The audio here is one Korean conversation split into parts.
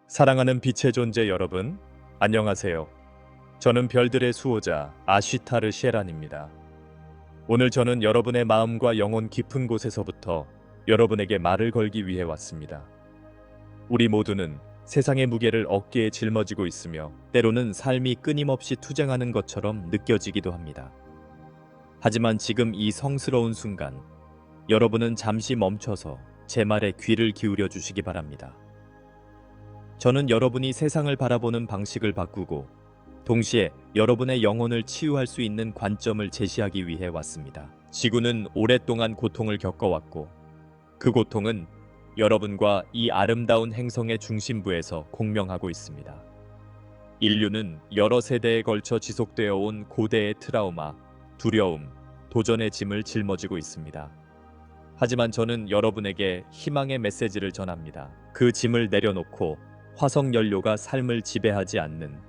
사랑하는 빛의 존재 여러분, 안녕하세요. 저는 별들의 수호자 아쉬타르 셰란입니다. 오늘 저는 여러분의 마음과 영혼 깊은 곳에서부터 여러분에게 말을 걸기 위해 왔습니다. 우리 모두는 세상의 무게를 어깨에 짊어지고 있으며 때로는 삶이 끊임없이 투쟁하는 것처럼 느껴지기도 합니다. 하지만 지금 이 성스러운 순간, 여러분은 잠시 멈춰서 제 말에 귀를 기울여 주시기 바랍니다. 저는 여러분이 세상을 바라보는 방식을 바꾸고 동시에 여러분의 영혼을 치유할 수 있는 관점을 제시하기 위해 왔습니다. 지구는 오랫동안 고통을 겪어왔고 그 고통은 여러분과 이 아름다운 행성의 중심부에서 공명하고 있습니다. 인류는 여러 세대에 걸쳐 지속되어 온 고대의 트라우마, 두려움, 도전의 짐을 짊어지고 있습니다. 하지만 저는 여러분에게 희망의 메시지를 전합니다. 그 짐을 내려놓고 화석 연료가 삶을 지배하지 않는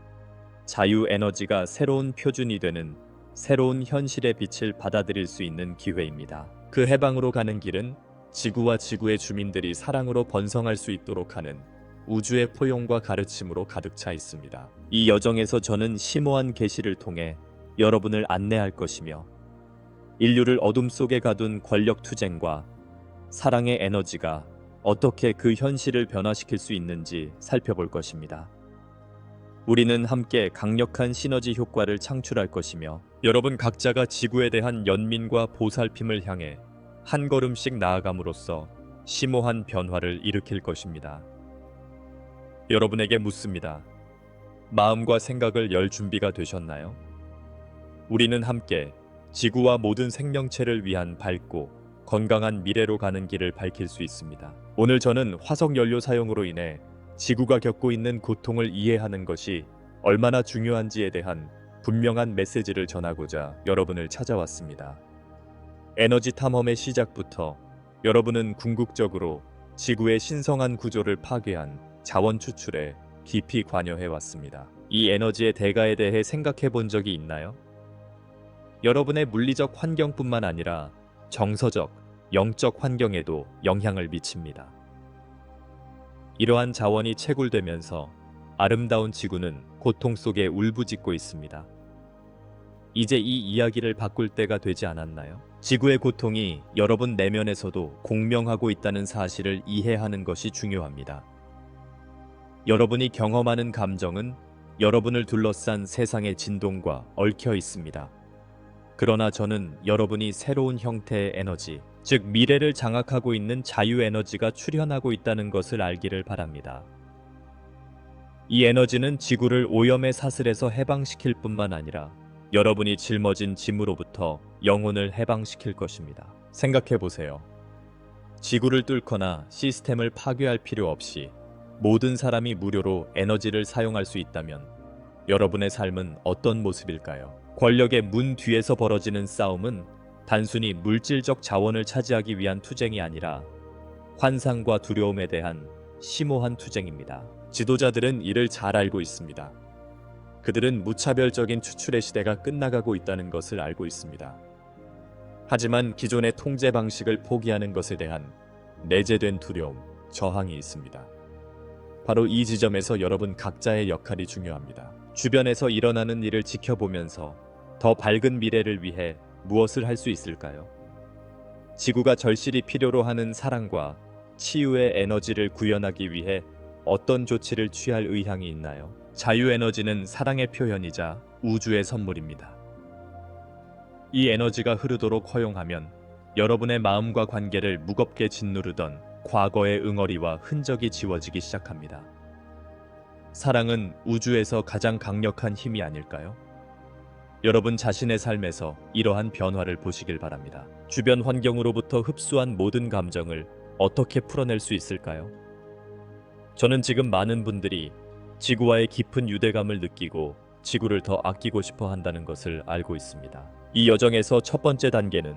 자유 에너지가 새로운 표준이 되는 새로운 현실의 빛을 받아들일 수 있는 기회입니다. 그 해방으로 가는 길은 지구와 지구의 주민들이 사랑으로 번성할 수 있도록 하는 우주의 포용과 가르침으로 가득 차 있습니다. 이 여정에서 저는 심오한 계시를 통해 여러분을 안내할 것이며 인류를 어둠 속에 가둔 권력 투쟁과 사랑의 에너지가 어떻게 그 현실을 변화시킬 수 있는지 살펴볼 것입니다. 우리는 함께 강력한 시너지 효과를 창출할 것이며 여러분 각자가 지구에 대한 연민과 보살핌을 향해 한 걸음씩 나아감으로써 심오한 변화를 일으킬 것입니다. 여러분에게 묻습니다. 마음과 생각을 열 준비가 되셨나요? 우리는 함께 지구와 모든 생명체를 위한 밝고 건강한 미래로 가는 길을 밝힐 수 있습니다. 오늘 저는 화석 연료 사용으로 인해 지구가 겪고 있는 고통을 이해하는 것이 얼마나 중요한지에 대한 분명한 메시지를 전하고자 여러분을 찾아왔습니다. 에너지 탐험의 시작부터 여러분은 궁극적으로 지구의 신성한 구조를 파괴한 자원 추출에 깊이 관여해 왔습니다. 이 에너지의 대가에 대해 생각해 본 적이 있나요? 여러분의 물리적 환경뿐만 아니라 정서적, 영적 환경에도 영향을 미칩니다. 이러한 자원이 채굴되면서 아름다운 지구는 고통 속에 울부짖고 있습니다. 이제 이 이야기를 바꿀 때가 되지 않았나요? 지구의 고통이 여러분 내면에서도 공명하고 있다는 사실을 이해하는 것이 중요합니다. 여러분이 경험하는 감정은 여러분을 둘러싼 세상의 진동과 얽혀 있습니다. 그러나 저는 여러분이 새로운 형태의 에너지, 즉 미래를 장악하고 있는 자유 에너지가 출현하고 있다는 것을 알기를 바랍니다. 이 에너지는 지구를 오염의 사슬에서 해방시킬 뿐만 아니라 여러분이 짊어진 짐으로부터 영혼을 해방시킬 것입니다. 생각해 보세요. 지구를 뚫거나 시스템을 파괴할 필요 없이 모든 사람이 무료로 에너지를 사용할 수 있다면 여러분의 삶은 어떤 모습일까요? 권력의 문 뒤에서 벌어지는 싸움은 단순히 물질적 자원을 차지하기 위한 투쟁이 아니라 환상과 두려움에 대한 심오한 투쟁입니다. 지도자들은 이를 잘 알고 있습니다. 그들은 무차별적인 추출의 시대가 끝나가고 있다는 것을 알고 있습니다. 하지만 기존의 통제 방식을 포기하는 것에 대한 내재된 두려움, 저항이 있습니다. 바로 이 지점에서 여러분 각자의 역할이 중요합니다. 주변에서 일어나는 일을 지켜보면서 더 밝은 미래를 위해 무엇을 할 수 있을까요? 지구가 절실히 필요로 하는 사랑과 치유의 에너지를 구현하기 위해 어떤 조치를 취할 의향이 있나요? 자유에너지는 사랑의 표현이자 우주의 선물입니다. 이 에너지가 흐르도록 허용하면 여러분의 마음과 관계를 무겁게 짓누르던 과거의 응어리와 흔적이 지워지기 시작합니다. 사랑은 우주에서 가장 강력한 힘이 아닐까요? 여러분 자신의 삶에서 이러한 변화를 보시길 바랍니다. 주변 환경으로부터 흡수한 모든 감정을 어떻게 풀어낼 수 있을까요? 저는 지금 많은 분들이 지구와의 깊은 유대감을 느끼고 지구를 더 아끼고 싶어 한다는 것을 알고 있습니다. 이 여정에서 첫 번째 단계는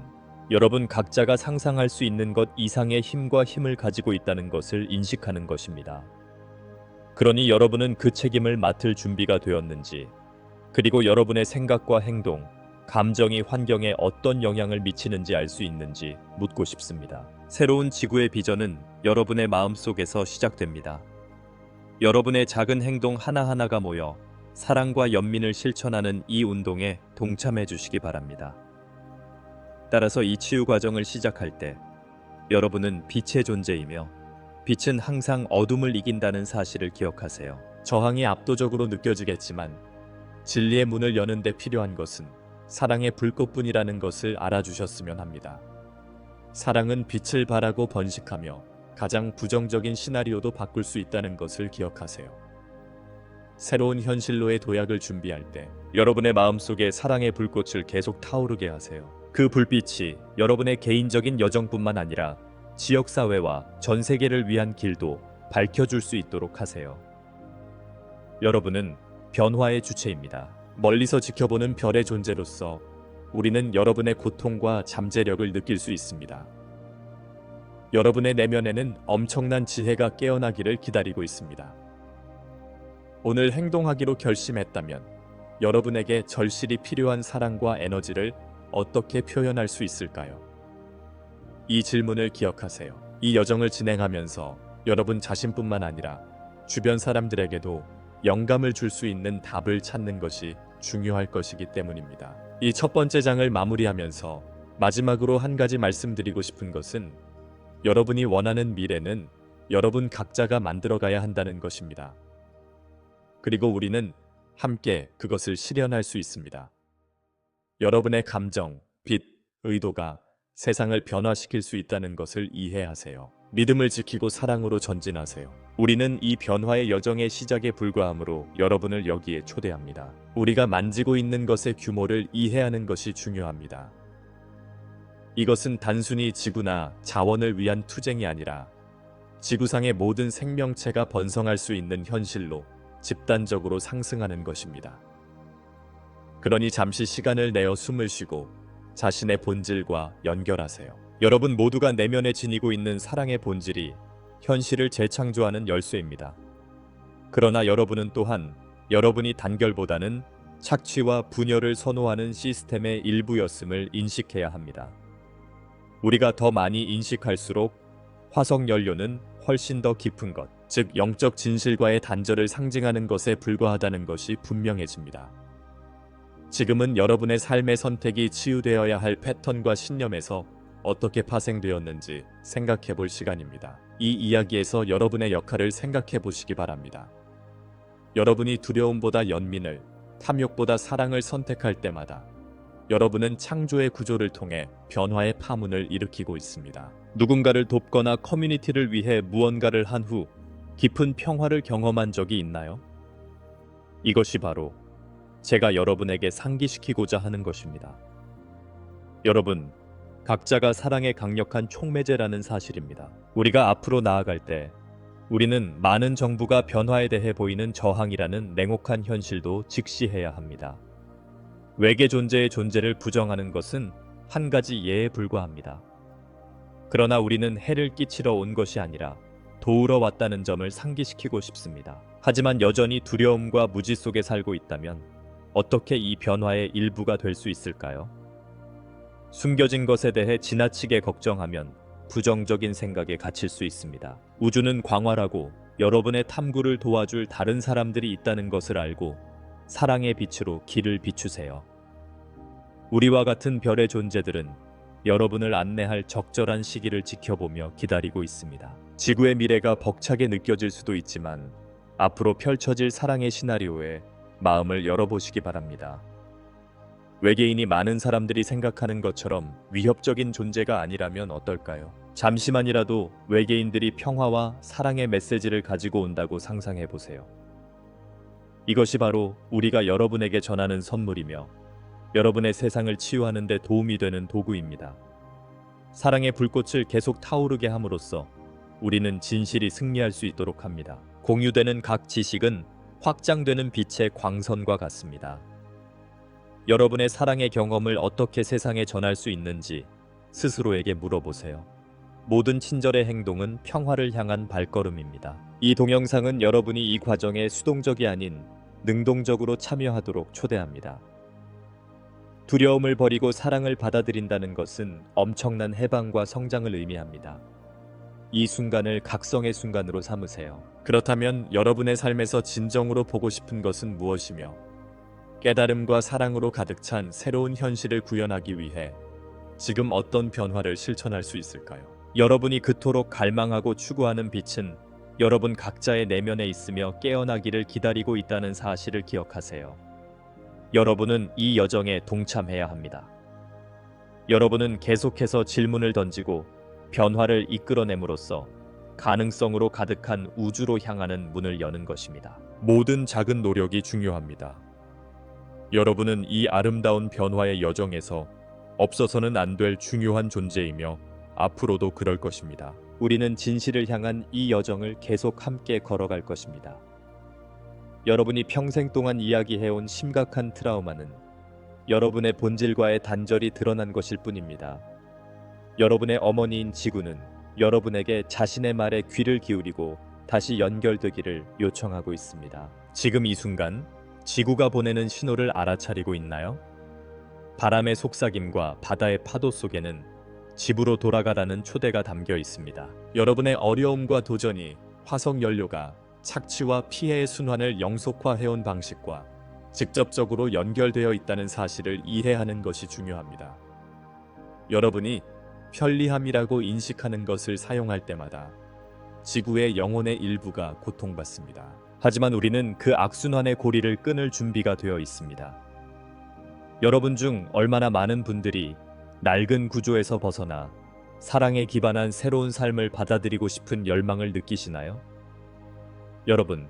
여러분 각자가 상상할 수 있는 것 이상의 힘과 힘을 가지고 있다는 것을 인식하는 것입니다. 그러니 여러분은 그 책임을 맡을 준비가 되었는지, 그리고 여러분의 생각과 행동, 감정이 환경에 어떤 영향을 미치는지 알 수 있는지 묻고 싶습니다. 새로운 지구의 비전은 여러분의 마음속에서 시작됩니다. 여러분의 작은 행동 하나하나가 모여 사랑과 연민을 실천하는 이 운동에 동참해 주시기 바랍니다. 따라서 이 치유 과정을 시작할 때 여러분은 빛의 존재이며 빛은 항상 어둠을 이긴다는 사실을 기억하세요. 저항이 압도적으로 느껴지겠지만 진리의 문을 여는 데 필요한 것은 사랑의 불꽃뿐이라는 것을 알아주셨으면 합니다. 사랑은 빛을 발하고 번식하며 가장 부정적인 시나리오도 바꿀 수 있다는 것을 기억하세요. 새로운 현실로의 도약을 준비할 때 여러분의 마음속에 사랑의 불꽃을 계속 타오르게 하세요. 그 불빛이 여러분의 개인적인 여정뿐만 아니라 지역사회와 전 세계를 위한 길도 밝혀줄 수 있도록 하세요. 여러분은 변화의 주체입니다. 멀리서 지켜보는 별의 존재로서 우리는 여러분의 고통과 잠재력을 느낄 수 있습니다. 여러분의 내면에는 엄청난 지혜가 깨어나기를 기다리고 있습니다. 오늘 행동하기로 결심했다면 여러분에게 절실히 필요한 사랑과 에너지를 어떻게 표현할 수 있을까요? 이 질문을 기억하세요. 이 여정을 진행하면서 여러분 자신뿐만 아니라 주변 사람들에게도 영감을 줄 수 있는 답을 찾는 것이 중요할 것이기 때문입니다. 이 첫 번째 장을 마무리하면서 마지막으로 한 가지 말씀드리고 싶은 것은 여러분이 원하는 미래는 여러분 각자가 만들어가야 한다는 것입니다. 그리고 우리는 함께 그것을 실현할 수 있습니다. 여러분의 감정, 빛, 의도가 세상을 변화시킬 수 있다는 것을 이해하세요. 믿음을 지키고 사랑으로 전진하세요. 우리는 이 변화의 여정의 시작에 불과하므로 여러분을 여기에 초대합니다. 우리가 만지고 있는 것의 규모를 이해하는 것이 중요합니다. 이것은 단순히 지구나 자원을 위한 투쟁이 아니라 지구상의 모든 생명체가 번성할 수 있는 현실로 집단적으로 상승하는 것입니다. 그러니 잠시 시간을 내어 숨을 쉬고 자신의 본질과 연결하세요. 여러분 모두가 내면에 지니고 있는 사랑의 본질이 현실을 재창조하는 열쇠입니다. 그러나 여러분은 또한 여러분이 단결보다는 착취와 분열을 선호하는 시스템의 일부였음을 인식해야 합니다. 우리가 더 많이 인식할수록 화석 연료는 훨씬 더 깊은 것, 즉 영적 진실과의 단절을 상징하는 것에 불과하다는 것이 분명해집니다. 지금은 여러분의 삶의 선택이 치유되어야 할 패턴과 신념에서 어떻게 파생되었는지 생각해 볼 시간입니다. 이 이야기에서 여러분의 역할을 생각해 보시기 바랍니다. 여러분이 두려움보다 연민을, 탐욕보다 사랑을 선택할 때마다 여러분은 창조의 구조를 통해 변화의 파문을 일으키고 있습니다. 누군가를 돕거나 커뮤니티를 위해 무언가를 한 후 깊은 평화를 경험한 적이 있나요? 이것이 바로 제가 여러분에게 상기시키고자 하는 것입니다. 여러분, 각자가 사랑의 강력한 촉매제라는 사실입니다. 우리가 앞으로 나아갈 때 우리는 많은 정부가 변화에 대해 보이는 저항이라는 냉혹한 현실도 직시해야 합니다. 외계 존재의 존재를 부정하는 것은 한 가지 예에 불과합니다. 그러나 우리는 해를 끼치러 온 것이 아니라 도우러 왔다는 점을 상기시키고 싶습니다. 하지만 여전히 두려움과 무지 속에 살고 있다면 어떻게 이 변화의 일부가 될 수 있을까요? 숨겨진 것에 대해 지나치게 걱정하면 부정적인 생각에 갇힐 수 있습니다. 우주는 광활하고 여러분의 탐구를 도와줄 다른 사람들이 있다는 것을 알고 사랑의 빛으로 길을 비추세요. 우리와 같은 별의 존재들은 여러분을 안내할 적절한 시기를 지켜보며 기다리고 있습니다. 지구의 미래가 벅차게 느껴질 수도 있지만 앞으로 펼쳐질 사랑의 시나리오에 마음을 열어보시기 바랍니다. 외계인이 많은 사람들이 생각하는 것처럼 위협적인 존재가 아니라면 어떨까요? 잠시만이라도 외계인들이 평화와 사랑의 메시지를 가지고 온다고 상상해 보세요. 이것이 바로 우리가 여러분에게 전하는 선물이며 여러분의 세상을 치유하는 데 도움이 되는 도구입니다. 사랑의 불꽃을 계속 타오르게 함으로써 우리는 진실이 승리할 수 있도록 합니다. 공유되는 각 지식은 확장되는 빛의 광선과 같습니다. 여러분의 사랑의 경험을 어떻게 세상에 전할 수 있는지 스스로에게 물어보세요. 모든 친절의 행동은 평화를 향한 발걸음입니다. 이 동영상은 여러분이 이 과정에 수동적이 아닌 능동적으로 참여하도록 초대합니다. 두려움을 버리고 사랑을 받아들인다는 것은 엄청난 해방과 성장을 의미합니다. 이 순간을 각성의 순간으로 삼으세요. 그렇다면 여러분의 삶에서 진정으로 보고 싶은 것은 무엇이며 깨달음과 사랑으로 가득 찬 새로운 현실을 구현하기 위해 지금 어떤 변화를 실천할 수 있을까요? 여러분이 그토록 갈망하고 추구하는 빛은 여러분 각자의 내면에 있으며 깨어나기를 기다리고 있다는 사실을 기억하세요. 여러분은 이 여정에 동참해야 합니다. 여러분은 계속해서 질문을 던지고 변화를 이끌어냄으로써 가능성으로 가득한 우주로 향하는 문을 여는 것입니다. 모든 작은 노력이 중요합니다. 여러분은 이 아름다운 변화의 여정에서 없어서는 안 될 중요한 존재이며 앞으로도 그럴 것입니다. 우리는 진실을 향한 이 여정을 계속 함께 걸어갈 것입니다. 여러분이 평생 동안 이야기해온 심각한 트라우마는 여러분의 본질과의 단절이 드러난 것일 뿐입니다. 여러분의 어머니인 지구는 여러분에게 자신의 말에 귀를 기울이고 다시 연결되기를 요청하고 있습니다. 지금 이 순간 지구가 보내는 신호를 알아차리고 있나요? 바람의 속삭임과 바다의 파도 속에는 집으로 돌아가라는 초대가 담겨 있습니다. 여러분의 어려움과 도전이 화석 연료가 착취와 피해의 순환을 영속화해온 방식과 직접적으로 연결되어 있다는 사실을 이해하는 것이 중요합니다. 여러분이 편리함이라고 인식하는 것을 사용할 때마다 지구의 영혼의 일부가 고통받습니다. 하지만 우리는 그 악순환의 고리를 끊을 준비가 되어 있습니다. 여러분 중 얼마나 많은 분들이 낡은 구조에서 벗어나 사랑에 기반한 새로운 삶을 받아들이고 싶은 열망을 느끼시나요? 여러분,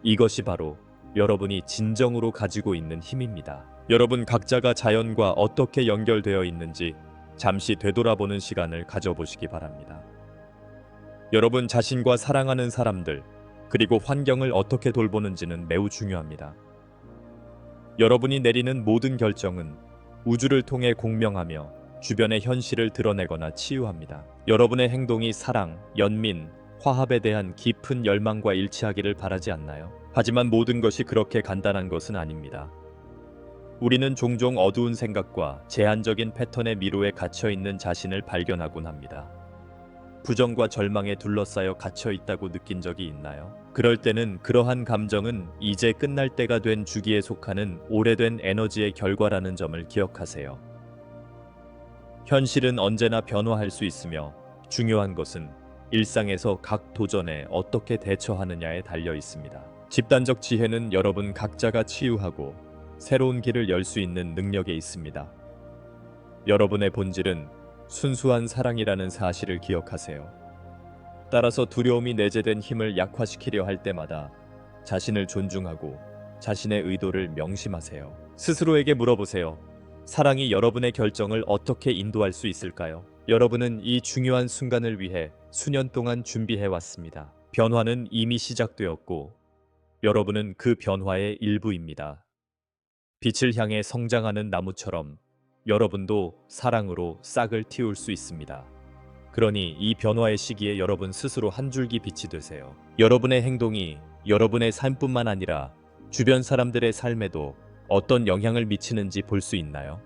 이것이 바로 여러분이 진정으로 가지고 있는 힘입니다. 여러분 각자가 자연과 어떻게 연결되어 있는지 잠시 되돌아보는 시간을 가져보시기 바랍니다. 여러분 자신과 사랑하는 사람들, 그리고 환경을 어떻게 돌보는지는 매우 중요합니다. 여러분이 내리는 모든 결정은 우주를 통해 공명하며 주변의 현실을 드러내거나 치유합니다. 여러분의 행동이 사랑, 연민, 화합에 대한 깊은 열망과 일치하기를 바라지 않나요? 하지만 모든 것이 그렇게 간단한 것은 아닙니다. 우리는 종종 어두운 생각과 제한적인 패턴의 미로에 갇혀 있는 자신을 발견하곤 합니다. 부정과 절망에 둘러싸여 갇혀 있다고 느낀 적이 있나요? 그럴 때는 그러한 감정은 이제 끝날 때가 된 주기에 속하는 오래된 에너지의 결과라는 점을 기억하세요. 현실은 언제나 변화할 수 있으며 중요한 것은 일상에서 각 도전에 어떻게 대처하느냐에 달려 있습니다. 집단적 지혜는 여러분 각자가 치유하고 새로운 길을 열 수 있는 능력에 있습니다. 여러분의 본질은 순수한 사랑이라는 사실을 기억하세요. 따라서 두려움이 내재된 힘을 약화시키려 할 때마다 자신을 존중하고 자신의 의도를 명심하세요. 스스로에게 물어보세요. 사랑이 여러분의 결정을 어떻게 인도할 수 있을까요? 여러분은 이 중요한 순간을 위해 수년 동안 준비해 왔습니다. 변화는 이미 시작되었고 여러분은 그 변화의 일부입니다. 빛을 향해 성장하는 나무처럼 여러분도 사랑으로 싹을 틔울 수 있습니다. 그러니 이 변화의 시기에 여러분 스스로 한 줄기 빛이 되세요. 여러분의 행동이 여러분의 삶뿐만 아니라 주변 사람들의 삶에도 어떤 영향을 미치는지 볼 수 있나요?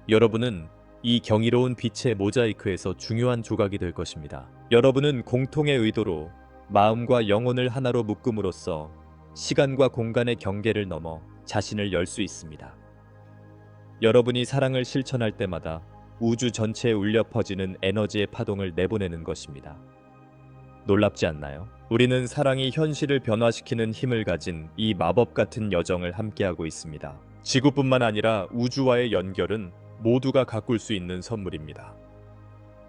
여러분은 이 경이로운 빛의 모자이크에서 중요한 조각이 될 것입니다. 여러분은 공통의 의도로 마음과 영혼을 하나로 묶음으로써 시간과 공간의 경계를 넘어 자신을 열 수 있습니다. 여러분이 사랑을 실천할 때마다 우주 전체에 울려 퍼지는 에너지의 파동을 내보내는 것입니다. 놀랍지 않나요? 우리는 사랑이 현실을 변화시키는 힘을 가진 이 마법 같은 여정을 함께하고 있습니다. 지구뿐만 아니라 우주와의 연결은 모두가 가꿀 수 있는 선물입니다.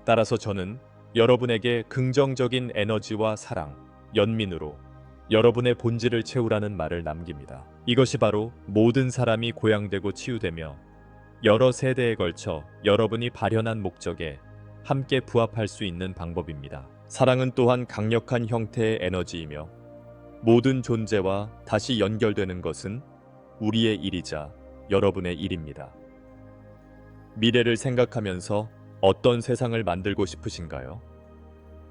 따라서 저는 여러분에게 긍정적인 에너지와 사랑, 연민으로 여러분의 본질을 채우라는 말을 남깁니다. 이것이 바로 모든 사람이 고양되고 치유되며 여러 세대에 걸쳐 여러분이 발현한 목적에 함께 부합할 수 있는 방법입니다. 사랑은 또한 강력한 형태의 에너지이며 모든 존재와 다시 연결되는 것은 우리의 일이자 여러분의 일입니다. 미래를 생각하면서 어떤 세상을 만들고 싶으신가요?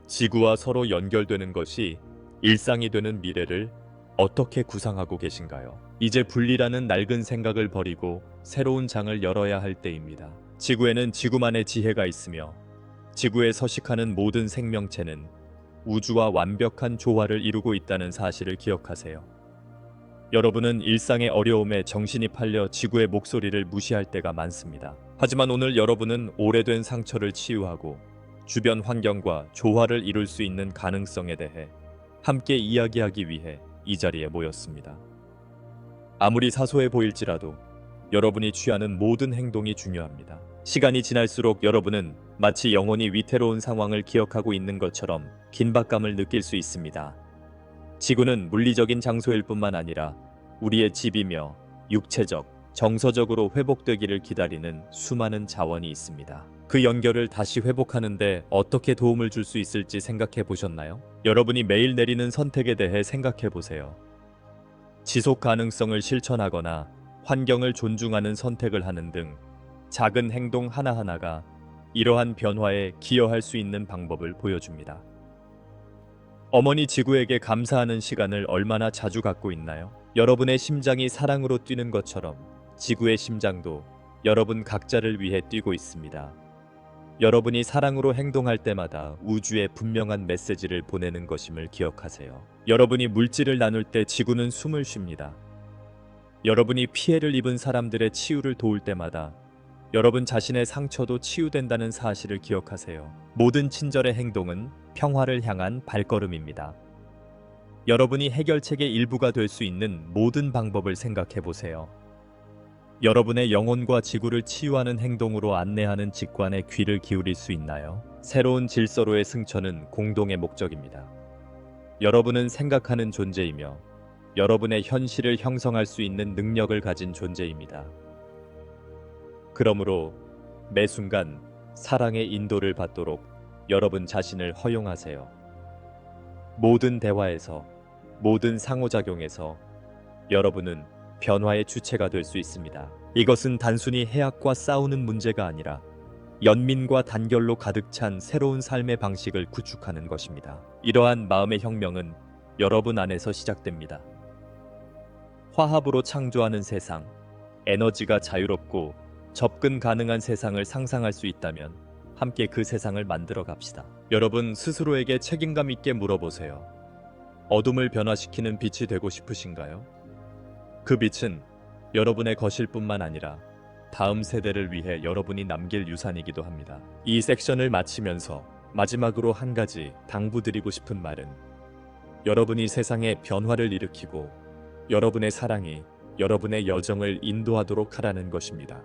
지구와 서로 연결되는 것이 일상이 되는 미래를 어떻게 구상하고 계신가요? 이제 분리라는 낡은 생각을 버리고 새로운 장을 열어야 할 때입니다. 지구에는 지구만의 지혜가 있으며 지구에 서식하는 모든 생명체는 우주와 완벽한 조화를 이루고 있다는 사실을 기억하세요. 여러분은 일상의 어려움에 정신이 팔려 지구의 목소리를 무시할 때가 많습니다. 하지만 오늘 여러분은 오래된 상처를 치유하고 주변 환경과 조화를 이룰 수 있는 가능성에 대해 함께 이야기하기 위해 이 자리에 모였습니다. 아무리 사소해 보일지라도 여러분이 취하는 모든 행동이 중요합니다. 시간이 지날수록 여러분은 마치 영원히 위태로운 상황을 기억하고 있는 것처럼 긴박감을 느낄 수 있습니다. 지구는 물리적인 장소일 뿐만 아니라 우리의 집이며 육체적, 정서적으로 회복되기를 기다리는 수많은 자원이 있습니다. 그 연결을 다시 회복하는데 어떻게 도움을 줄 수 있을지 생각해 보셨나요? 여러분이 매일 내리는 선택에 대해 생각해 보세요. 지속 가능성을 실천하거나 환경을 존중하는 선택을 하는 등 작은 행동 하나하나가 이러한 변화에 기여할 수 있는 방법을 보여줍니다. 어머니 지구에게 감사하는 시간을 얼마나 자주 갖고 있나요? 여러분의 심장이 사랑으로 뛰는 것처럼 지구의 심장도 여러분 각자를 위해 뛰고 있습니다. 여러분이 사랑으로 행동할 때마다 우주에 분명한 메시지를 보내는 것임을 기억하세요. 여러분이 물질을 나눌 때 지구는 숨을 쉽니다. 여러분이 피해를 입은 사람들의 치유를 도울 때마다 여러분 자신의 상처도 치유된다는 사실을 기억하세요. 모든 친절의 행동은 평화를 향한 발걸음입니다. 여러분이 해결책의 일부가 될 수 있는 모든 방법을 생각해 보세요. 여러분의 영혼과 지구를 치유하는 행동으로 안내하는 직관에 귀를 기울일 수 있나요? 새로운 질서로의 승천은 공동의 목적입니다. 여러분은 생각하는 존재이며 여러분의 현실을 형성할 수 있는 능력을 가진 존재입니다. 그러므로 매 순간 사랑의 인도를 받도록 여러분 자신을 허용하세요. 모든 대화에서, 모든 상호작용에서 여러분은 변화의 주체가 될 수 있습니다. 이것은 단순히 해악과 싸우는 문제가 아니라 연민과 단결로 가득 찬 새로운 삶의 방식을 구축하는 것입니다. 이러한 마음의 혁명은 여러분 안에서 시작됩니다. 화합으로 창조하는 세상, 에너지가 자유롭고 접근 가능한 세상을 상상할 수 있다면 함께 그 세상을 만들어 갑시다. 여러분 스스로에게 책임감 있게 물어보세요. 어둠을 변화시키는 빛이 되고 싶으신가요? 그 빛은 여러분의 것일 뿐만 아니라 다음 세대를 위해 여러분이 남길 유산이기도 합니다. 이 섹션을 마치면서 마지막으로 한 가지 당부드리고 싶은 말은 여러분이 세상에 변화를 일으키고 여러분의 사랑이 여러분의 여정을 인도하도록 하라는 것입니다.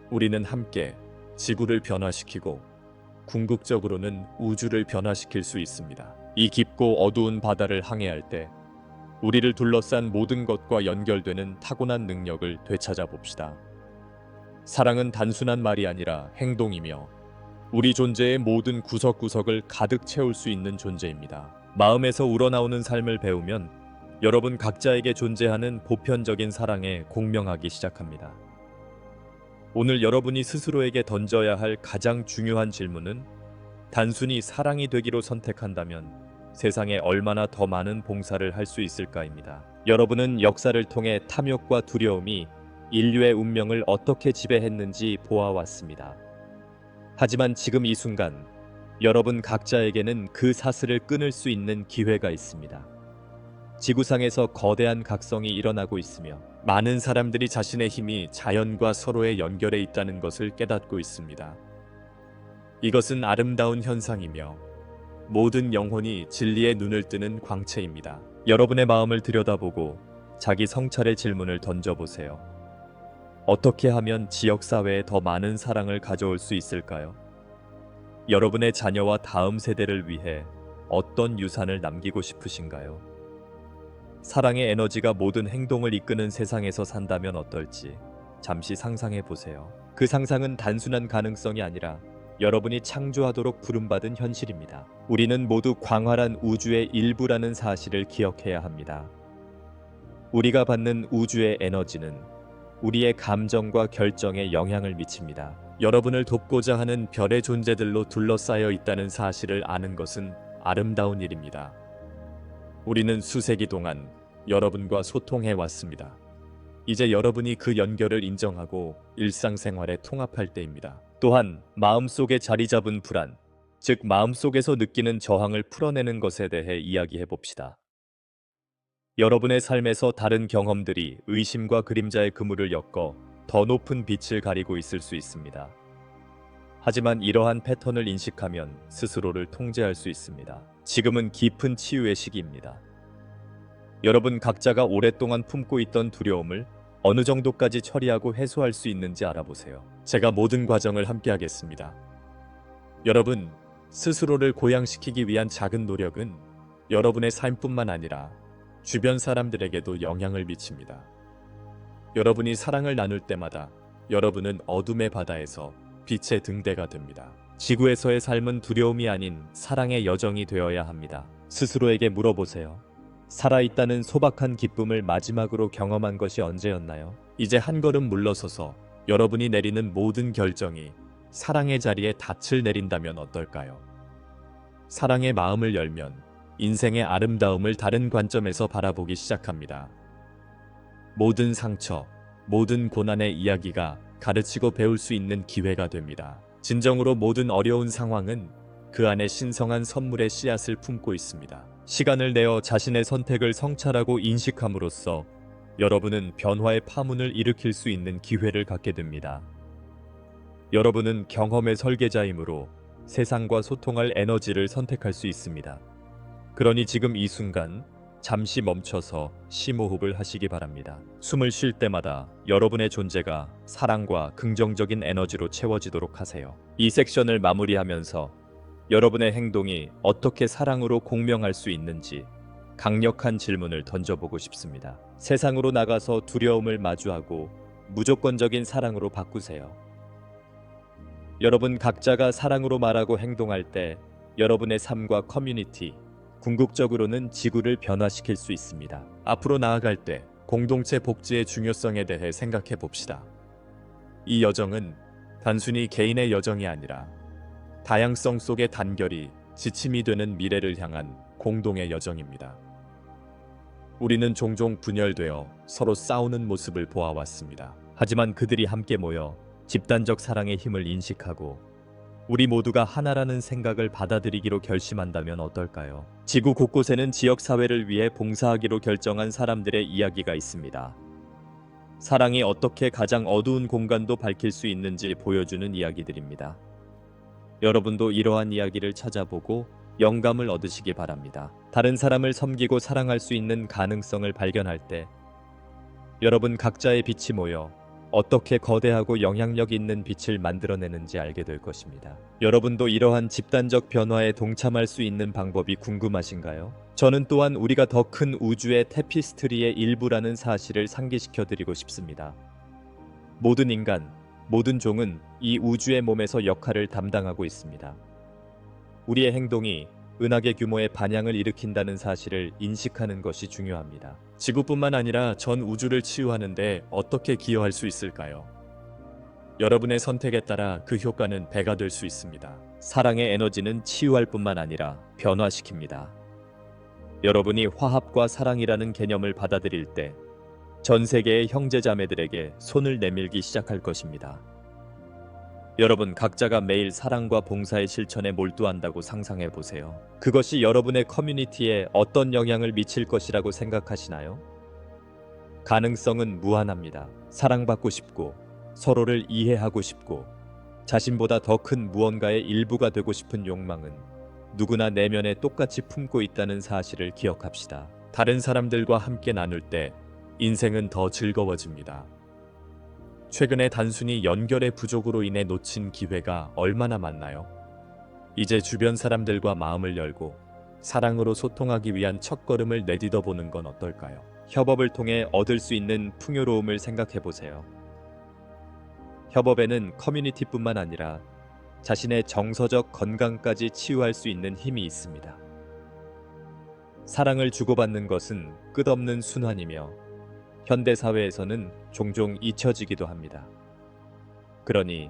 우리는 함께 지구를 변화시키고 궁극적으로는 우주를 변화시킬 수 있습니다. 이 깊고 어두운 바다를 항해할 때 우리를 둘러싼 모든 것과 연결되는 타고난 능력을 되찾아 봅시다. 사랑은 단순한 말이 아니라 행동이며 우리 존재의 모든 구석구석을 가득 채울 수 있는 존재입니다. 마음에서 우러나오는 삶을 배우면 여러분 각자에게 존재하는 보편적인 사랑에 공명하기 시작합니다. 오늘 여러분이 스스로에게 던져야 할 가장 중요한 질문은 단순히 사랑이 되기로 선택한다면 세상에 얼마나 더 많은 봉사를 할 수 있을까입니다. 여러분은 역사를 통해 탐욕과 두려움이 인류의 운명을 어떻게 지배했는지 보아왔습니다. 하지만 지금 이 순간 여러분 각자에게는 그 사슬을 끊을 수 있는 기회가 있습니다. 지구상에서 거대한 각성이 일어나고 있으며 많은 사람들이 자신의 힘이 자연과 서로의 연결에 있다는 것을 깨닫고 있습니다. 이것은 아름다운 현상이며 모든 영혼이 진리의 눈을 뜨는 광채입니다. 여러분의 마음을 들여다보고 자기 성찰의 질문을 던져보세요. 어떻게 하면 지역사회에 더 많은 사랑을 가져올 수 있을까요? 여러분의 자녀와 다음 세대를 위해 어떤 유산을 남기고 싶으신가요? 사랑의 에너지가 모든 행동을 이끄는 세상에서 산다면 어떨지 잠시 상상해 보세요. 그 상상은 단순한 가능성이 아니라 여러분이 창조하도록 부름받은 현실입니다. 우리는 모두 광활한 우주의 일부라는 사실을 기억해야 합니다. 우리가 받는 우주의 에너지는 우리의 감정과 결정에 영향을 미칩니다. 여러분을 돕고자 하는 별의 존재들로 둘러싸여 있다는 사실을 아는 것은 아름다운 일입니다. 우리는 수세기 동안 여러분과 소통해 왔습니다. 이제 여러분이 그 연결을 인정하고 일상생활에 통합할 때입니다. 또한 마음속에 자리 잡은 불안, 즉 마음속에서 느끼는 저항을 풀어내는 것에 대해 이야기해 봅시다. 여러분의 삶에서 다른 경험들이 의심과 그림자의 그물을 엮어 더 높은 빛을 가리고 있을 수 있습니다. 하지만 이러한 패턴을 인식하면 스스로를 통제할 수 있습니다. 지금은 깊은 치유의 시기입니다. 여러분 각자가 오랫동안 품고 있던 두려움을 어느 정도까지 처리하고 해소할 수 있는지 알아보세요. 제가 모든 과정을 함께 하겠습니다. 여러분, 스스로를 고양시키기 위한 작은 노력은 여러분의 삶뿐만 아니라 주변 사람들에게도 영향을 미칩니다. 여러분이 사랑을 나눌 때마다 여러분은 어둠의 바다에서 빛의 등대가 됩니다. 지구에서의 삶은 두려움이 아닌 사랑의 여정이 되어야 합니다. 스스로에게 물어보세요. 살아있다는 소박한 기쁨을 마지막으로 경험한 것이 언제였나요? 이제 한 걸음 물러서서 여러분이 내리는 모든 결정이 사랑의 자리에 닻을 내린다면 어떨까요? 사랑의 마음을 열면 인생의 아름다움을 다른 관점에서 바라보기 시작합니다. 모든 상처, 모든 고난의 이야기가 가르치고 배울 수 있는 기회가 됩니다. 진정으로 모든 어려운 상황은 그 안에 신성한 선물의 씨앗을 품고 있습니다. 시간을 내어 자신의 선택을 성찰하고 인식함으로써 여러분은 변화의 파문을 일으킬 수 있는 기회를 갖게 됩니다. 여러분은 경험의 설계자이므로 세상과 소통할 에너지를 선택할 수 있습니다. 그러니 지금 이 순간 잠시 멈춰서 심호흡을 하시기 바랍니다. 숨을 쉴 때마다 여러분의 존재가 사랑과 긍정적인 에너지로 채워지도록 하세요. 이 섹션을 마무리하면서 여러분의 행동이 어떻게 사랑으로 공명할 수 있는지 강력한 질문을 던져보고 싶습니다. 세상으로 나가서 두려움을 마주하고 무조건적인 사랑으로 바꾸세요. 여러분 각자가 사랑으로 말하고 행동할 때 여러분의 삶과 커뮤니티, 궁극적으로는 지구를 변화시킬 수 있습니다. 앞으로 나아갈 때 공동체 복지의 중요성에 대해 생각해 봅시다. 이 여정은 단순히 개인의 여정이 아니라 다양성 속의 단결이 지침이 되는 미래를 향한 공동의 여정입니다. 우리는 종종 분열되어 서로 싸우는 모습을 보아왔습니다. 하지만 그들이 함께 모여 집단적 사랑의 힘을 인식하고 우리 모두가 하나라는 생각을 받아들이기로 결심한다면 어떨까요? 지구 곳곳에는 지역사회를 위해 봉사하기로 결정한 사람들의 이야기가 있습니다. 사랑이 어떻게 가장 어두운 공간도 밝힐 수 있는지 보여주는 이야기들입니다. 여러분도 이러한 이야기를 찾아보고 영감을 얻으시기 바랍니다. 다른 사람을 섬기고 사랑할 수 있는 가능성을 발견할 때 여러분 각자의 빛이 모여 어떻게 거대하고 영향력 있는 빛을 만들어내는지 알게 될 것입니다. 여러분도 이러한 집단적 변화에 동참할 수 있는 방법이 궁금하신가요? 저는 또한 우리가 더 큰 우주의 테피스트리의 일부라는 사실을 상기시켜 드리고 싶습니다. 모든 인간, 모든 종은 이 우주의 몸에서 역할을 담당하고 있습니다. 우리의 행동이 은하계 규모의 반향을 일으킨다는 사실을 인식하는 것이 중요합니다. 지구뿐만 아니라 전 우주를 치유하는 데 어떻게 기여할 수 있을까요? 여러분의 선택에 따라 그 효과는 배가 될 수 있습니다. 사랑의 에너지는 치유할 뿐만 아니라 변화시킵니다. 여러분이 화합과 사랑이라는 개념을 받아들일 때 전 세계의 형제자매들에게 손을 내밀기 시작할 것입니다. 여러분 각자가 매일 사랑과 봉사의 실천에 몰두한다고 상상해 보세요. 그것이 여러분의 커뮤니티에 어떤 영향을 미칠 것이라고 생각하시나요? 가능성은 무한합니다. 사랑받고 싶고 서로를 이해하고 싶고 자신보다 더 큰 무언가의 일부가 되고 싶은 욕망은 누구나 내면에 똑같이 품고 있다는 사실을 기억합시다. 다른 사람들과 함께 나눌 때 인생은 더 즐거워집니다. 최근에 단순히 연결의 부족으로 인해 놓친 기회가 얼마나 많나요? 이제 주변 사람들과 마음을 열고 사랑으로 소통하기 위한 첫걸음을 내딛어 보는 건 어떨까요? 협업을 통해 얻을 수 있는 풍요로움을 생각해 보세요. 협업에는 커뮤니티뿐만 아니라 자신의 정서적 건강까지 치유할 수 있는 힘이 있습니다. 사랑을 주고받는 것은 끝없는 순환이며 현대사회에서는 종종 잊혀지기도 합니다. 그러니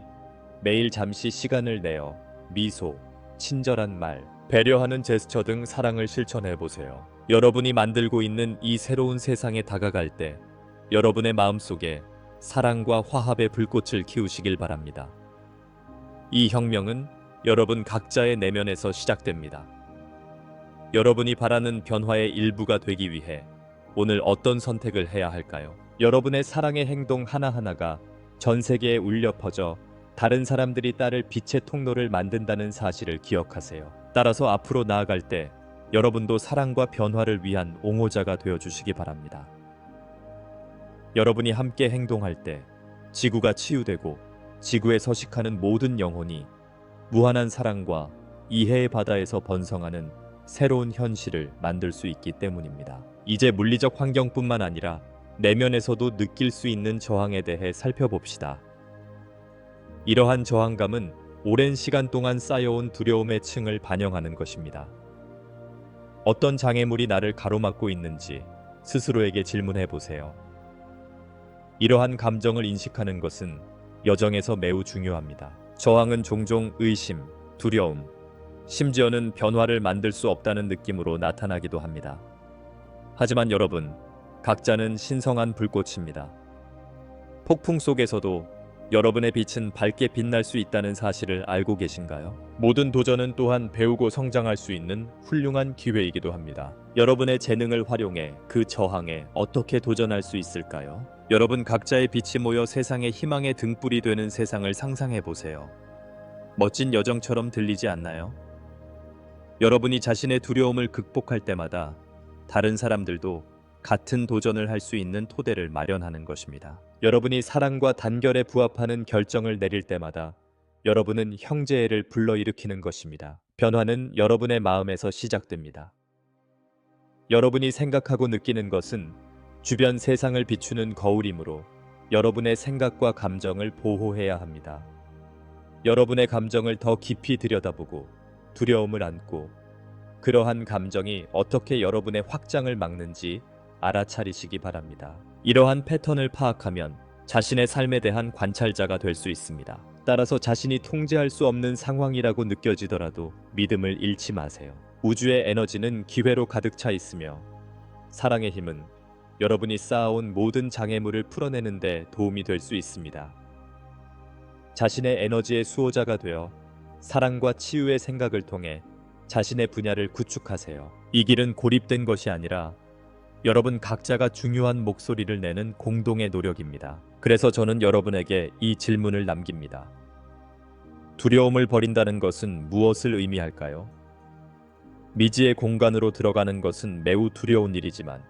매일 잠시 시간을 내어 미소, 친절한 말, 배려하는 제스처 등 사랑을 실천해 보세요. 여러분이 만들고 있는 이 새로운 세상에 다가갈 때 여러분의 마음속에 사랑과 화합의 불꽃을 키우시길 바랍니다. 이 혁명은 여러분 각자의 내면에서 시작됩니다. 여러분이 바라는 변화의 일부가 되기 위해 오늘 어떤 선택을 해야 할까요? 여러분의 사랑의 행동 하나하나가 전 세계에 울려 퍼져 다른 사람들이 따를 빛의 통로를 만든다는 사실을 기억하세요. 따라서 앞으로 나아갈 때 여러분도 사랑과 변화를 위한 옹호자가 되어 주시기 바랍니다. 여러분이 함께 행동할 때 지구가 치유되고 지구에 서식하는 모든 영혼이 무한한 사랑과 이해의 바다에서 번성하는 새로운 현실을 만들 수 있기 때문입니다. 이제 물리적 환경뿐만 아니라 내면에서도 느낄 수 있는 저항에 대해 살펴봅시다. 이러한 저항감은 오랜 시간 동안 쌓여온 두려움의 층을 반영하는 것입니다. 어떤 장애물이 나를 가로막고 있는지 스스로에게 질문해 보세요. 이러한 감정을 인식하는 것은 여정에서 매우 중요합니다. 저항은 종종 의심, 두려움, 심지어는 변화를 만들 수 없다는 느낌으로 나타나기도 합니다. 하지만 여러분, 각자는 신성한 불꽃입니다. 폭풍 속에서도 여러분의 빛은 밝게 빛날 수 있다는 사실을 알고 계신가요? 모든 도전은 또한 배우고 성장할 수 있는 훌륭한 기회이기도 합니다. 여러분의 재능을 활용해 그 저항에 어떻게 도전할 수 있을까요? 여러분 각자의 빛이 모여 세상의 희망의 등불이 되는 세상을 상상해 보세요. 멋진 여정처럼 들리지 않나요? 여러분이 자신의 두려움을 극복할 때마다 다른 사람들도 같은 도전을 할 수 있는 토대를 마련하는 것입니다. 여러분이 사랑과 단결에 부합하는 결정을 내릴 때마다 여러분은 형제애를 불러일으키는 것입니다. 변화는 여러분의 마음에서 시작됩니다. 여러분이 생각하고 느끼는 것은 주변 세상을 비추는 거울이므로 여러분의 생각과 감정을 보호해야 합니다. 여러분의 감정을 더 깊이 들여다보고 두려움을 안고 그러한 감정이 어떻게 여러분의 확장을 막는지 알아차리시기 바랍니다. 이러한 패턴을 파악하면 자신의 삶에 대한 관찰자가 될 수 있습니다. 따라서 자신이 통제할 수 없는 상황이라고 느껴지더라도 믿음을 잃지 마세요. 우주의 에너지는 기회로 가득 차 있으며 사랑의 힘은 여러분이 쌓아온 모든 장애물을 풀어내는 데 도움이 될 수 있습니다. 자신의 에너지의 수호자가 되어 사랑과 치유의 생각을 통해 자신의 분야를 구축하세요. 이 길은 고립된 것이 아니라 여러분 각자가 중요한 목소리를 내는 공동의 노력입니다. 그래서 저는 여러분에게 이 질문을 남깁니다. 두려움을 버린다는 것은 무엇을 의미할까요? 미지의 공간으로 들어가는 것은 매우 두려운 일이지만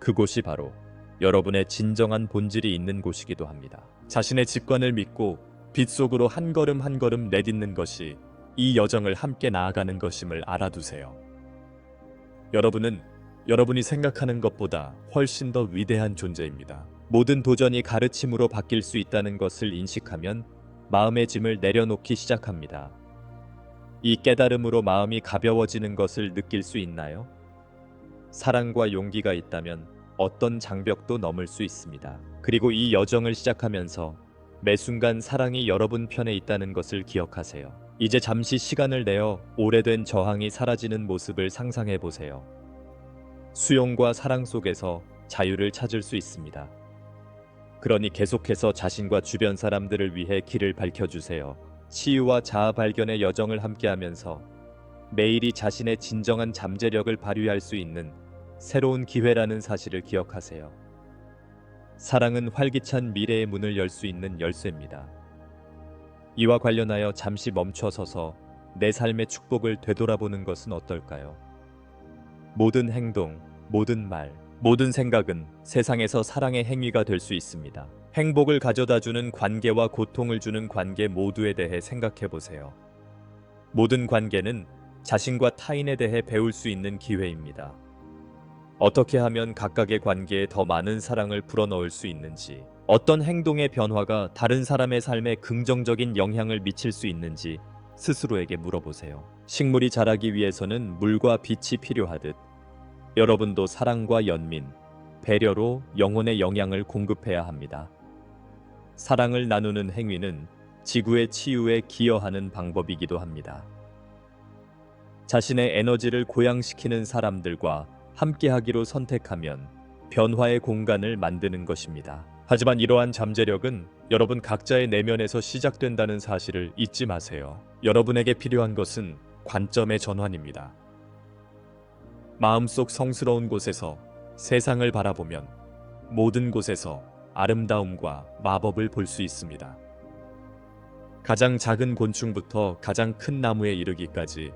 그곳이 바로 여러분의 진정한 본질이 있는 곳이기도 합니다. 자신의 직관을 믿고 빛 속으로 한 걸음 한 걸음 내딛는 것이 이 여정을 함께 나아가는 것임을 알아두세요. 여러분은 여러분이 생각하는 것보다 훨씬 더 위대한 존재입니다. 모든 도전이 가르침으로 바뀔 수 있다는 것을 인식하면 마음의 짐을 내려놓기 시작합니다. 이 깨달음으로 마음이 가벼워지는 것을 느낄 수 있나요? 사랑과 용기가 있다면 어떤 장벽도 넘을 수 있습니다. 그리고 이 여정을 시작하면서 매 순간 사랑이 여러분 편에 있다는 것을 기억하세요. 이제 잠시 시간을 내어 오래된 저항이 사라지는 모습을 상상해 보세요. 수용과 사랑 속에서 자유를 찾을 수 있습니다. 그러니 계속해서 자신과 주변 사람들을 위해 길을 밝혀주세요. 치유와 자아 발견의 여정을 함께하면서 매일이 자신의 진정한 잠재력을 발휘할 수 있는 새로운 기회라는 사실을 기억하세요. 사랑은 활기찬 미래의 문을 열 수 있는 열쇠입니다. 이와 관련하여 잠시 멈춰서서 내 삶의 축복을 되돌아보는 것은 어떨까요? 모든 행동, 모든 말, 모든 생각은 세상에서 사랑의 행위가 될 수 있습니다. 행복을 가져다주는 관계와 고통을 주는 관계 모두에 대해 생각해 보세요. 모든 관계는 자신과 타인에 대해 배울 수 있는 기회입니다. 어떻게 하면 각각의 관계에 더 많은 사랑을 불어넣을 수 있는지, 어떤 행동의 변화가 다른 사람의 삶에 긍정적인 영향을 미칠 수 있는지 스스로에게 물어보세요. 식물이 자라기 위해서는 물과 빛이 필요하듯 여러분도 사랑과 연민, 배려로 영혼의 영양을 공급해야 합니다. 사랑을 나누는 행위는 지구의 치유에 기여하는 방법이기도 합니다. 자신의 에너지를 고양시키는 사람들과 함께하기로 선택하면 변화의 공간을 만드는 것입니다. 하지만 이러한 잠재력은 여러분 각자의 내면에서 시작된다는 사실을 잊지 마세요. 여러분에게 필요한 것은 관점의 전환입니다. 마음속 성스러운 곳에서 세상을 바라보면 모든 곳에서 아름다움과 마법을 볼 수 있습니다. 가장 작은 곤충부터 가장 큰 나무에 이르기까지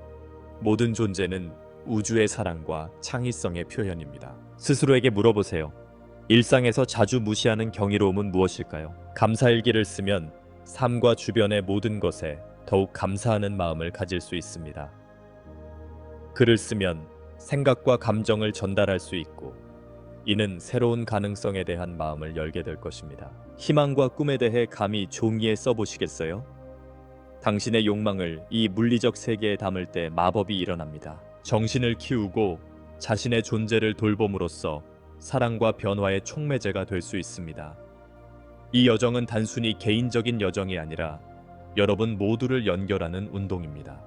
모든 존재는 우주의 사랑과 창의성의 표현입니다. 스스로에게 물어보세요. 일상에서 자주 무시하는 경이로움은 무엇일까요? 감사일기를 쓰면 삶과 주변의 모든 것에 더욱 감사하는 마음을 가질 수 있습니다. 글을 쓰면 생각과 감정을 전달할 수 있고 이는 새로운 가능성에 대한 마음을 열게 될 것입니다. 희망과 꿈에 대해 감히 종이에 써보시겠어요? 당신의 욕망을 이 물리적 세계에 담을 때 마법이 일어납니다. 정신을 키우고 자신의 존재를 돌봄으로써 사랑과 변화의 촉매제가 될 수 있습니다. 이 여정은 단순히 개인적인 여정이 아니라 여러분 모두를 연결하는 운동입니다.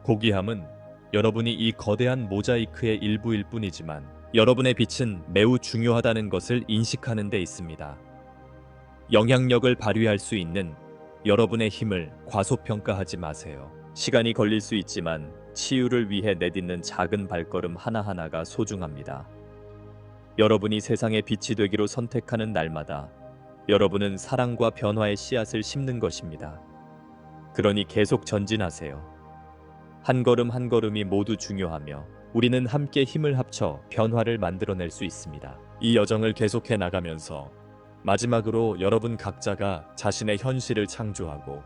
고귀함은 여러분이 이 거대한 모자이크의 일부일 뿐이지만 여러분의 빛은 매우 중요하다는 것을 인식하는 데 있습니다. 영향력을 발휘할 수 있는 여러분의 힘을 과소평가하지 마세요. 시간이 걸릴 수 있지만 치유를 위해 내딛는 작은 발걸음 하나하나가 소중합니다. 여러분이 세상의 빛이 되기로 선택하는 날마다 여러분은 사랑과 변화의 씨앗을 심는 것입니다. 그러니 계속 전진하세요. 한 걸음 한 걸음이 모두 중요하며 우리는 함께 힘을 합쳐 변화를 만들어낼 수 있습니다. 이 여정을 계속해 나가면서 마지막으로 여러분 각자가 자신의 현실을 창조하고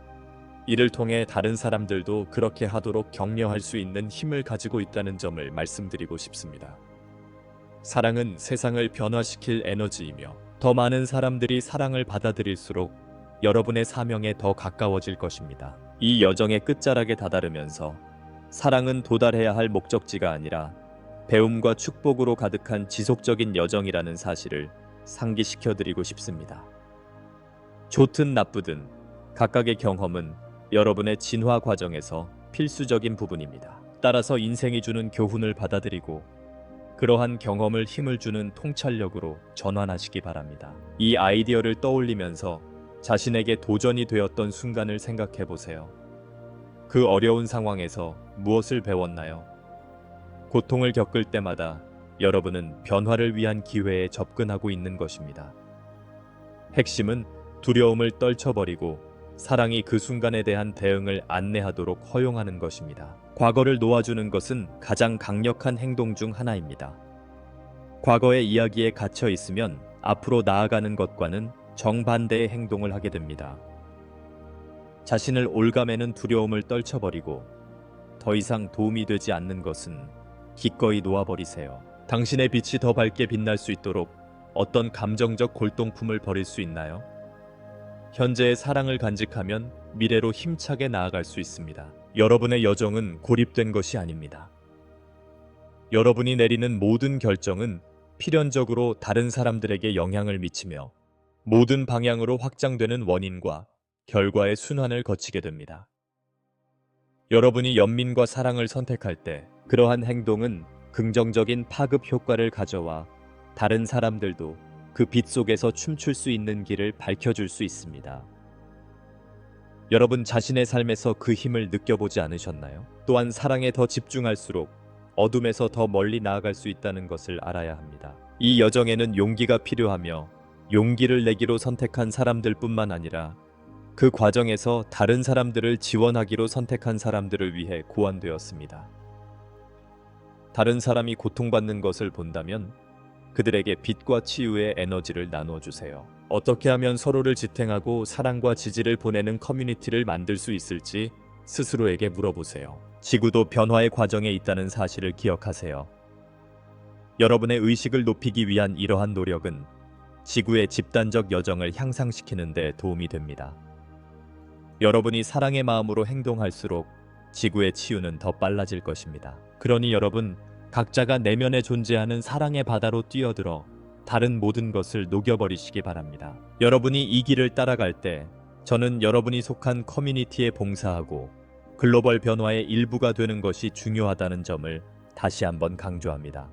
이를 통해 다른 사람들도 그렇게 하도록 격려할 수 있는 힘을 가지고 있다는 점을 말씀드리고 싶습니다. 사랑은 세상을 변화시킬 에너지이며 더 많은 사람들이 사랑을 받아들일수록 여러분의 사명에 더 가까워질 것입니다. 이 여정의 끝자락에 다다르면서 사랑은 도달해야 할 목적지가 아니라 배움과 축복으로 가득한 지속적인 여정이라는 사실을 상기시켜드리고 싶습니다. 좋든 나쁘든 각각의 경험은 여러분의 진화 과정에서 필수적인 부분입니다. 따라서 인생이 주는 교훈을 받아들이고 그러한 경험을 힘을 주는 통찰력으로 전환하시기 바랍니다. 이 아이디어를 떠올리면서 자신에게 도전이 되었던 순간을 생각해 보세요. 그 어려운 상황에서 무엇을 배웠나요? 고통을 겪을 때마다 여러분은 변화를 위한 기회에 접근하고 있는 것입니다. 핵심은 두려움을 떨쳐버리고 사랑이 그 순간에 대한 대응을 안내하도록 허용하는 것입니다. 과거를 놓아주는 것은 가장 강력한 행동 중 하나입니다. 과거의 이야기에 갇혀 있으면 앞으로 나아가는 것과는 정반대의 행동을 하게 됩니다. 자신을 올가매는 두려움을 떨쳐버리고 더 이상 도움이 되지 않는 것은 기꺼이 놓아버리세요. 당신의 빛이 더 밝게 빛날 수 있도록 어떤 감정적 골동품을 버릴 수 있나요? 현재의 사랑을 간직하면 미래로 힘차게 나아갈 수 있습니다. 여러분의 여정은 고립된 것이 아닙니다. 여러분이 내리는 모든 결정은 필연적으로 다른 사람들에게 영향을 미치며 모든 방향으로 확장되는 원인과 결과의 순환을 거치게 됩니다. 여러분이 연민과 사랑을 선택할 때 그러한 행동은 긍정적인 파급 효과를 가져와 다른 사람들도 그 빛 속에서 춤출 수 있는 길을 밝혀줄 수 있습니다. 여러분 자신의 삶에서 그 힘을 느껴보지 않으셨나요? 또한 사랑에 더 집중할수록 어둠에서 더 멀리 나아갈 수 있다는 것을 알아야 합니다. 이 여정에는 용기가 필요하며 용기를 내기로 선택한 사람들뿐만 아니라 그 과정에서 다른 사람들을 지원하기로 선택한 사람들을 위해 고안되었습니다. 다른 사람이 고통받는 것을 본다면 그들에게 빛과 치유의 에너지를 나누어 주세요. 어떻게 하면 서로를 지탱하고 사랑과 지지를 보내는 커뮤니티를 만들 수 있을지 스스로에게 물어보세요. 지구도 변화의 과정에 있다는 사실을 기억하세요. 여러분의 의식을 높이기 위한 이러한 노력은 지구의 집단적 여정을 향상시키는 데 도움이 됩니다. 여러분이 사랑의 마음으로 행동할수록 지구의 치유는 더 빨라질 것입니다. 그러니 여러분 각자가 내면에 존재하는 사랑의 바다로 뛰어들어 다른 모든 것을 녹여버리시기 바랍니다. 여러분이 이 길을 따라갈 때 저는 여러분이 속한 커뮤니티에 봉사하고 글로벌 변화의 일부가 되는 것이 중요하다는 점을 다시 한번 강조합니다.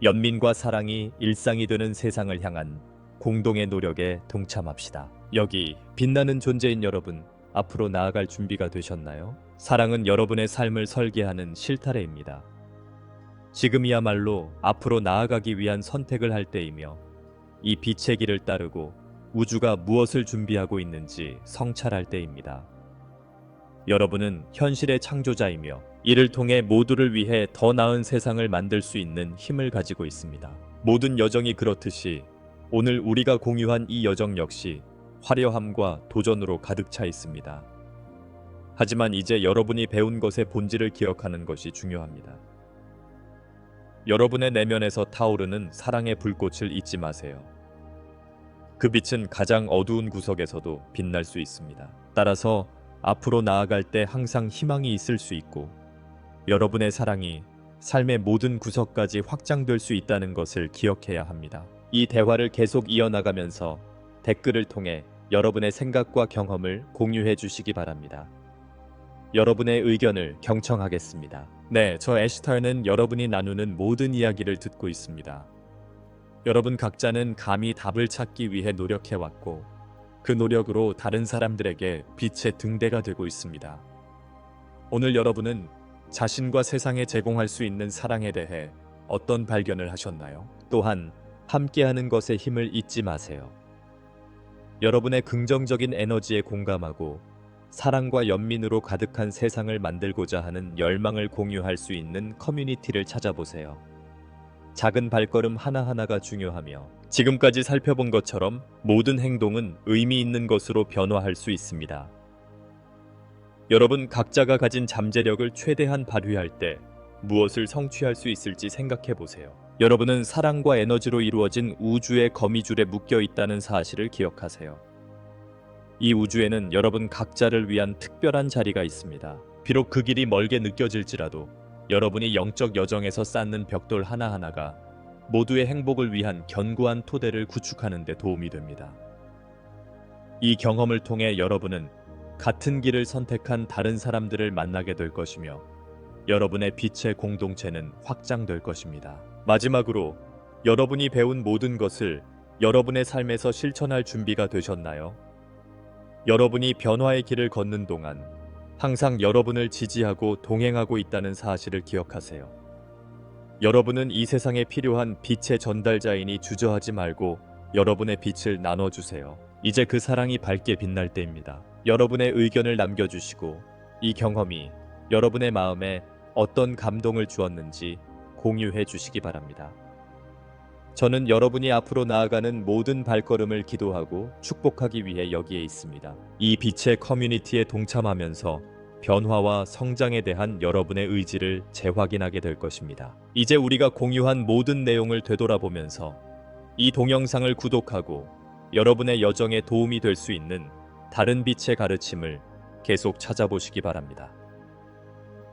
연민과 사랑이 일상이 되는 세상을 향한 공동의 노력에 동참합시다. 여기 빛나는 존재인 여러분, 앞으로 나아갈 준비가 되셨나요? 사랑은 여러분의 삶을 설계하는 실타래입니다. 지금이야말로 앞으로 나아가기 위한 선택을 할 때이며 이 빛의 길을 따르고 우주가 무엇을 준비하고 있는지 성찰할 때입니다. 여러분은 현실의 창조자이며 이를 통해 모두를 위해 더 나은 세상을 만들 수 있는 힘을 가지고 있습니다. 모든 여정이 그렇듯이 오늘 우리가 공유한 이 여정 역시 화려함과 도전으로 가득 차 있습니다. 하지만 이제 여러분이 배운 것의 본질을 기억하는 것이 중요합니다. 여러분의 내면에서 타오르는 사랑의 불꽃을 잊지 마세요. 그 빛은 가장 어두운 구석에서도 빛날 수 있습니다. 따라서 앞으로 나아갈 때 항상 희망이 있을 수 있고 여러분의 사랑이 삶의 모든 구석까지 확장될 수 있다는 것을 기억해야 합니다. 이 대화를 계속 이어나가면서 댓글을 통해 여러분의 생각과 경험을 공유해 주시기 바랍니다. 여러분의 의견을 경청하겠습니다. 네, 저 애쉬타는 여러분이 나누는 모든 이야기를 듣고 있습니다. 여러분 각자는 감히 답을 찾기 위해 노력해왔고 그 노력으로 다른 사람들에게 빛의 등대가 되고 있습니다. 오늘 여러분은 자신과 세상에 제공할 수 있는 사랑에 대해 어떤 발견을 하셨나요? 또한 함께하는 것의 힘을 잊지 마세요. 여러분의 긍정적인 에너지에 공감하고 사랑과 연민으로 가득한 세상을 만들고자 하는 열망을 공유할 수 있는 커뮤니티를 찾아보세요. 작은 발걸음 하나하나가 중요하며 지금까지 살펴본 것처럼 모든 행동은 의미 있는 것으로 변화할 수 있습니다. 여러분 각자가 가진 잠재력을 최대한 발휘할 때 무엇을 성취할 수 있을지 생각해 보세요. 여러분은 사랑과 에너지로 이루어진 우주의 거미줄에 묶여 있다는 사실을 기억하세요. 이 우주에는 여러분 각자를 위한 특별한 자리가 있습니다. 비록 그 길이 멀게 느껴질지라도 여러분이 영적 여정에서 쌓는 벽돌 하나하나가 모두의 행복을 위한 견고한 토대를 구축하는 데 도움이 됩니다. 이 경험을 통해 여러분은 같은 길을 선택한 다른 사람들을 만나게 될 것이며 여러분의 빛의 공동체는 확장될 것입니다. 마지막으로 여러분이 배운 모든 것을 여러분의 삶에서 실천할 준비가 되셨나요? 여러분이 변화의 길을 걷는 동안 항상 여러분을 지지하고 동행하고 있다는 사실을 기억하세요. 여러분은 이 세상에 필요한 빛의 전달자이니 주저하지 말고 여러분의 빛을 나눠주세요. 이제 그 사랑이 밝게 빛날 때입니다. 여러분의 의견을 남겨주시고 이 경험이 여러분의 마음에 어떤 감동을 주었는지 공유해 주시기 바랍니다. 저는 여러분이 앞으로 나아가는 모든 발걸음을 기도하고 축복하기 위해 여기에 있습니다. 이 빛의 커뮤니티에 동참하면서 변화와 성장에 대한 여러분의 의지를 재확인하게 될 것입니다. 이제 우리가 공유한 모든 내용을 되돌아보면서 이 동영상을 구독하고 여러분의 여정에 도움이 될 수 있는 다른 빛의 가르침을 계속 찾아보시기 바랍니다.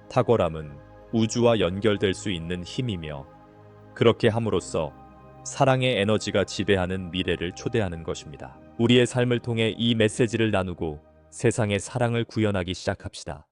탁월함은 우주와 연결될 수 있는 힘이며 그렇게 함으로써 사랑의 에너지가 지배하는 미래를 초대하는 것입니다. 우리의 삶을 통해 이 메시지를 나누고 세상에 사랑을 구현하기 시작합시다.